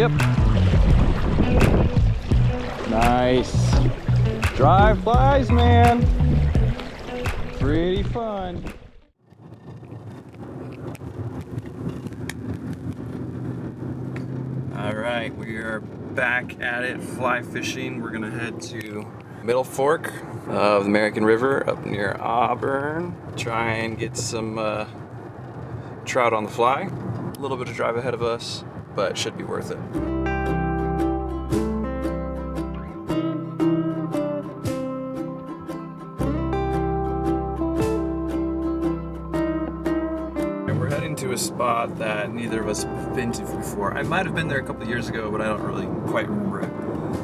Yep. Nice. Dry flies, man. Pretty fun. All right, we are back at it fly fishing. We're gonna head to Middle Fork of the American River up near Auburn. Try and get some trout on the fly. A little bit of drive ahead of us, but should be worth it. We're heading to a spot that neither of us have been to before. I might have been there a couple of years ago, but I don't really quite remember it.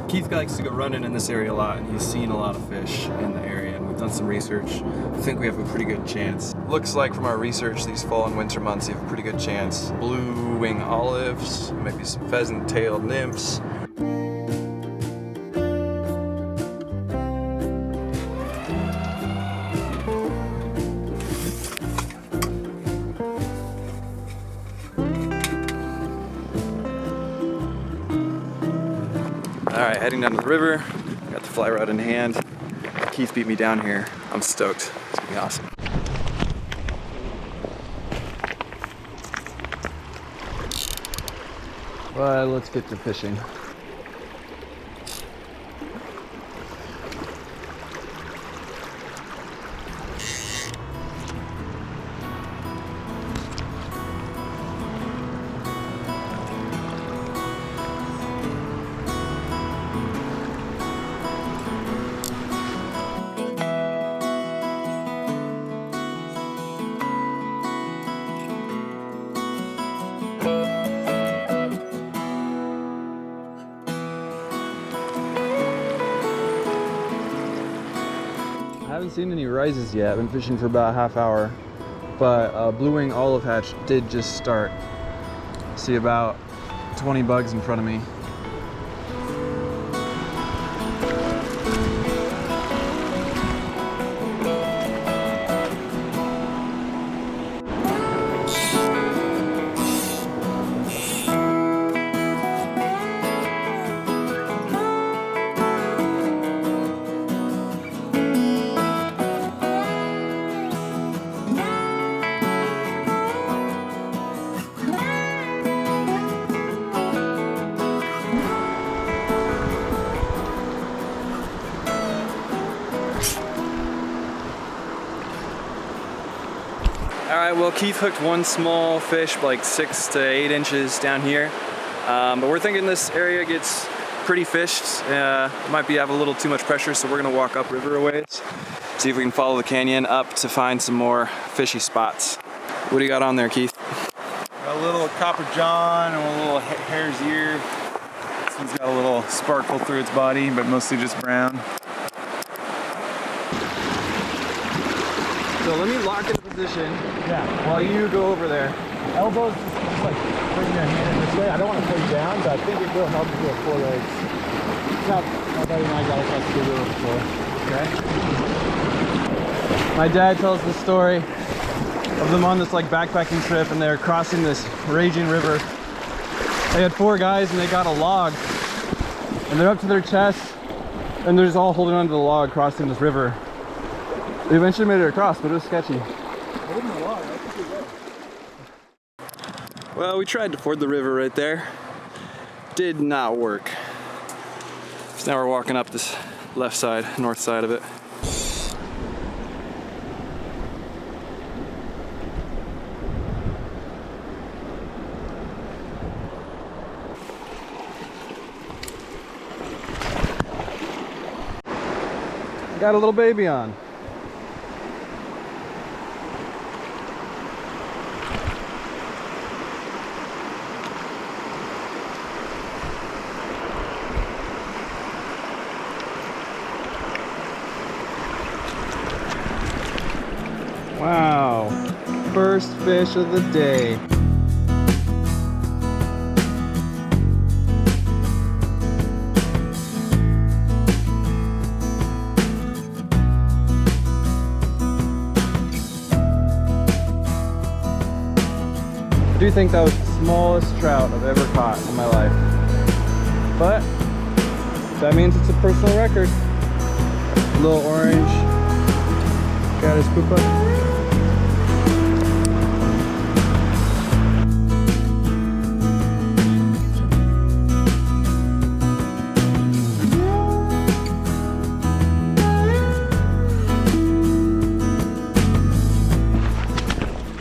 Keith likes to go running in this area a lot, and he's seen a lot of fish in the area, and we've done some research. I think we have a pretty good chance. Looks like from our research, these fall and winter months, you have a pretty good chance. Blue wing olives, maybe some pheasant-tailed nymphs. All right, heading down to the river. Got the fly rod in hand. Keith beat me down here. I'm stoked. It's gonna be awesome. Well, let's get to fishing. I haven't seen any rises yet. I've been fishing for about a half hour, but blue wing olive hatch did just start. See about 20 bugs in front of me. All right, well, Keith hooked one small fish, like 6 to 8 inches down here. But we're thinking this area gets pretty fished. Might have a little too much pressure, so we're gonna walk upriver a ways. See if we can follow the canyon up to find some more fishy spots. What do you got on there, Keith? A little copper john and a little hare's ear. This one's got a little sparkle through its body, but mostly just brown. So let me lock into position. Yeah. While you go over there. Elbows, just like bring your hand this way. I don't want to pull you down, but I think it will help you go 4 legs. Now, my buddy and I got across the river before. Okay. My dad tells the story of them on this like backpacking trip, and they're crossing this raging river. They had 4 guys and they got a log, and they're up to their chests, and they're just all holding onto the log crossing this river. They eventually made it across, but it was sketchy. Well, we tried to ford the river right there. Did not work. So now we're walking up this left side, north side of it. Got a little baby on. Wow, first fish of the day. I do think that was the smallest trout I've ever caught in my life. but that means it's a personal record. Little orange caddis pupa.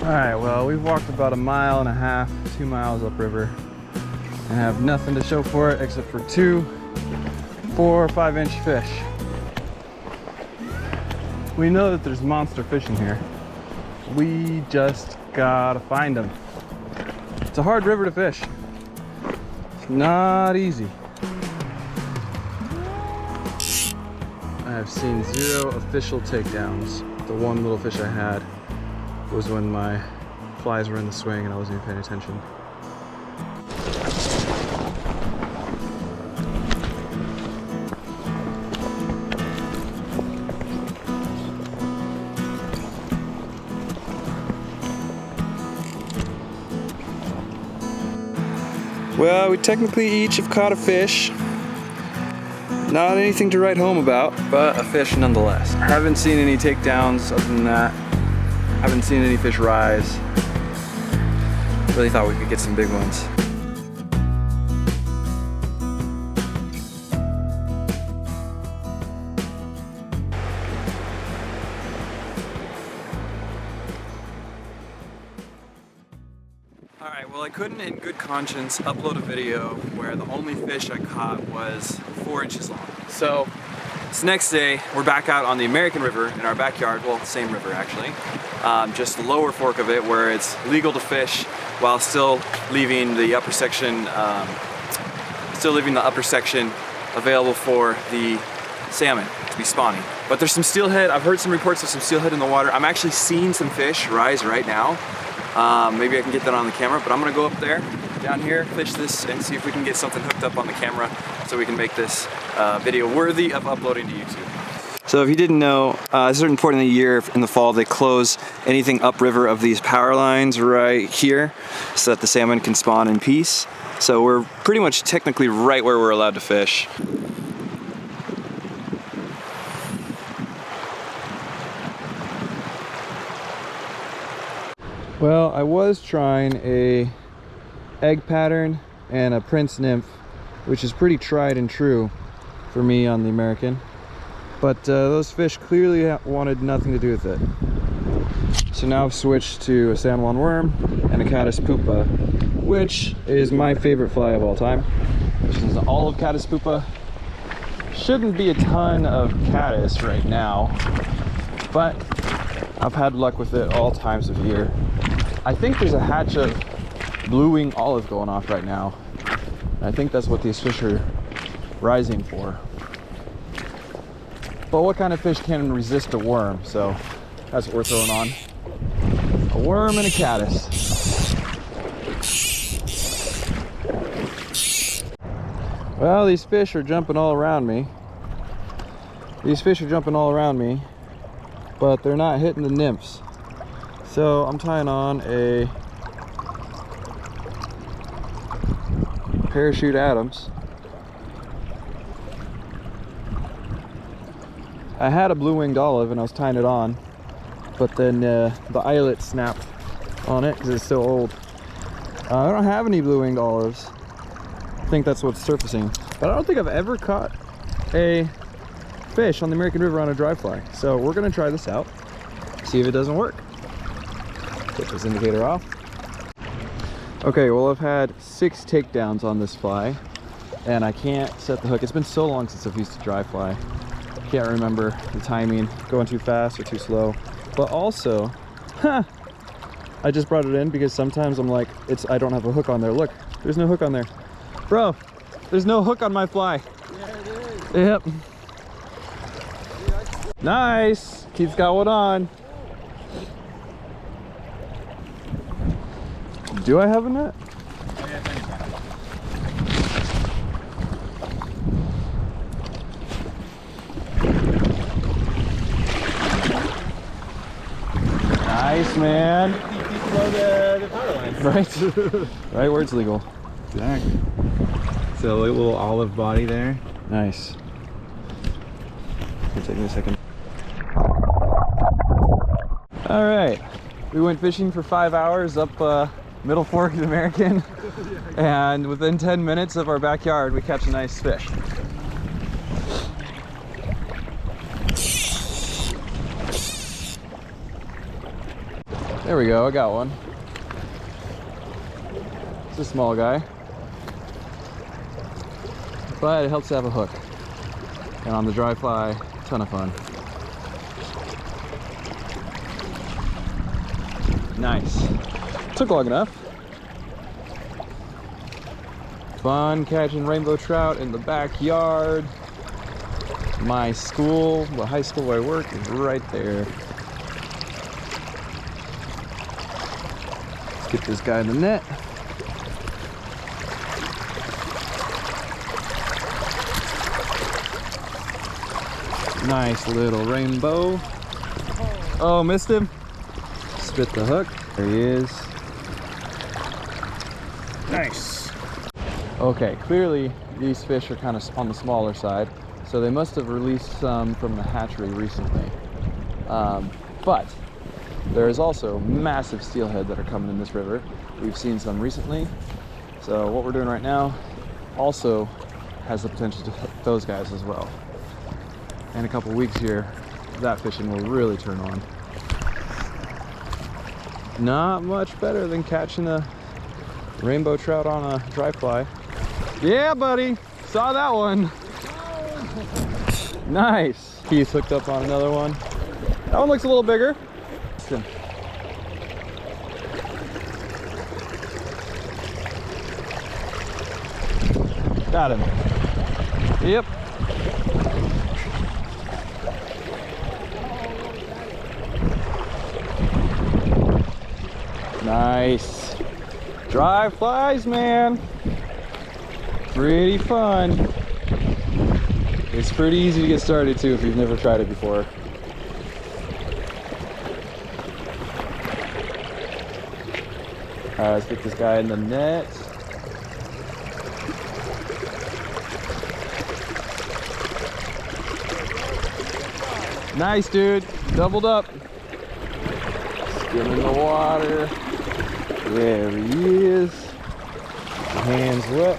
Alright, well, we've walked about 1.5 miles, 2 miles upriver and have nothing to show for it except for 2 4 or 5 inch fish. We know that there's monster fish in here. We just gotta find them. It's a hard river to fish. It's not easy. I have seen 0 official takedowns. The one little fish I had was when my flies were in the swing and I wasn't even paying attention. Well, we technically each have caught a fish. Not anything to write home about, but a fish nonetheless. I haven't seen any takedowns other than that. Haven't seen any fish rise. Really thought we could get some big ones. Alright, well, I couldn't in good conscience upload a video where the only fish I caught was 4 inches long. So, this next day, we're back out on the American River in our backyard. Well, same river actually. Just the lower fork of it where it's legal to fish while still leaving the upper section available for the salmon to be spawning. But there's some steelhead. I've heard some reports of some steelhead in the water. I'm actually seeing some fish rise right now. Maybe I can get that on the camera, but I'm gonna go up there, down here, fish this, and see if we can get something hooked up on the camera so we can make this video worthy of uploading to YouTube. So if you didn't know, a certain point in the year, in the fall, they close anything upriver of these power lines right here so that the salmon can spawn in peace. So we're pretty much technically right where we're allowed to fish. Well, I was trying a egg pattern and a prince nymph, which is pretty tried and true for me on the American. But those fish clearly wanted nothing to do with it. So now I've switched to a San Juan worm and a caddis pupa, which is my favorite fly of all time. This is an olive caddis pupa. Shouldn't be a ton of caddis right now, but I've had luck with it all times of year. I think there's a hatch of blue wing olive going off right now. I think that's what these fish are rising for. But what kind of fish can resist a worm? So that's what we're throwing on. A worm and a caddis. Well, these fish are jumping all around me. But they're not hitting the nymphs. So I'm tying on a parachute Adams. I had a blue-winged olive and I was tying it on, but then the eyelet snapped on it because it's so old. I don't have any blue-winged olives. I think that's what's surfacing. But I don't think I've ever caught a fish on the American River on a dry fly. So we're gonna try this out, see if it doesn't work. Get this indicator off. Okay, well, I've had 6 takedowns on this fly and I can't set the hook. It's been so long since I've used a dry fly. Can't remember the timing, going too fast or too slow. But also, I just brought it in because sometimes I'm like, I don't have a hook on there. Look, there's no hook on there. Bro, there's no hook on my fly. Yeah, it is. Yep. Nice. Keith's got one on. Do I have a net? Nice, man. Below the power line. Right? Right where it's legal. Exactly. So So a little olive body there. Nice. It'll take me a second. All right, we went fishing for 5 hours up Middle Fork of the American, and within 10 minutes of our backyard, we catch a nice fish. There we go, I got one. It's a small guy, but it helps to have a hook. And on the dry fly, ton of fun. Nice. Took long enough. Fun catching rainbow trout in the backyard. My school, the high school where I work, is right there. Let's get this guy in the net. Nice little rainbow. Oh, missed him. Spit the hook. There he is. Nice. Okay, clearly these fish are kind of on the smaller side, so they must have released some from the hatchery recently. But there is also massive steelhead that are coming in this river. We've seen some recently. So what we're doing right now also has the potential to hit those guys as well. In a couple weeks here, that fishing will really turn on. Not much better than catching a rainbow trout on a dry fly. Yeah, buddy, saw that one. Nice. He's hooked up on another one. That one looks a little bigger. Got him. Yep. Nice. Dry flies, man. Pretty fun. It's pretty easy to get started too if you've never tried it before. Alright, let's get this guy in the net. Nice, dude. Doubled up. Skimming the water. There he is. Hands wet.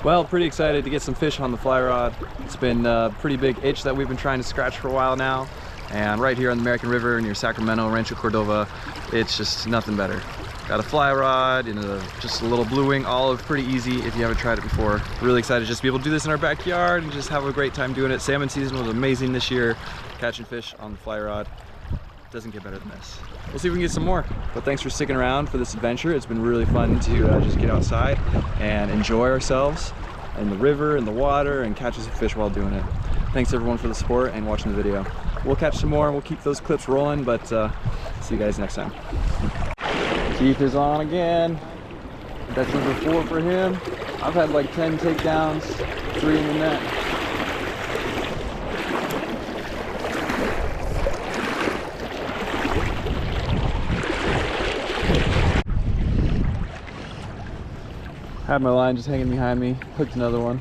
Well, pretty excited to get some fish on the fly rod. It's been a pretty big itch that we've been trying to scratch for a while now. And right here on the American River near Sacramento, Rancho Cordova, it's just nothing better. Got a fly rod and just a little blue wing olive, pretty easy if you haven't tried it before. Really excited just to be able to do this in our backyard and just have a great time doing it. Salmon season was amazing this year. Catching fish on the fly rod doesn't get better than this. We'll see if we can get some more. But thanks for sticking around for this adventure. It's been really fun to just get outside and enjoy ourselves in the river and the water and catch some fish while doing it. Thanks everyone for the support and watching the video. We'll catch some more and we'll keep those clips rolling, but see you guys next time. Keith is on again. That's number 4 for him. I've had like 10 takedowns, 3 in the net. Had my line just hanging behind me, hooked another one.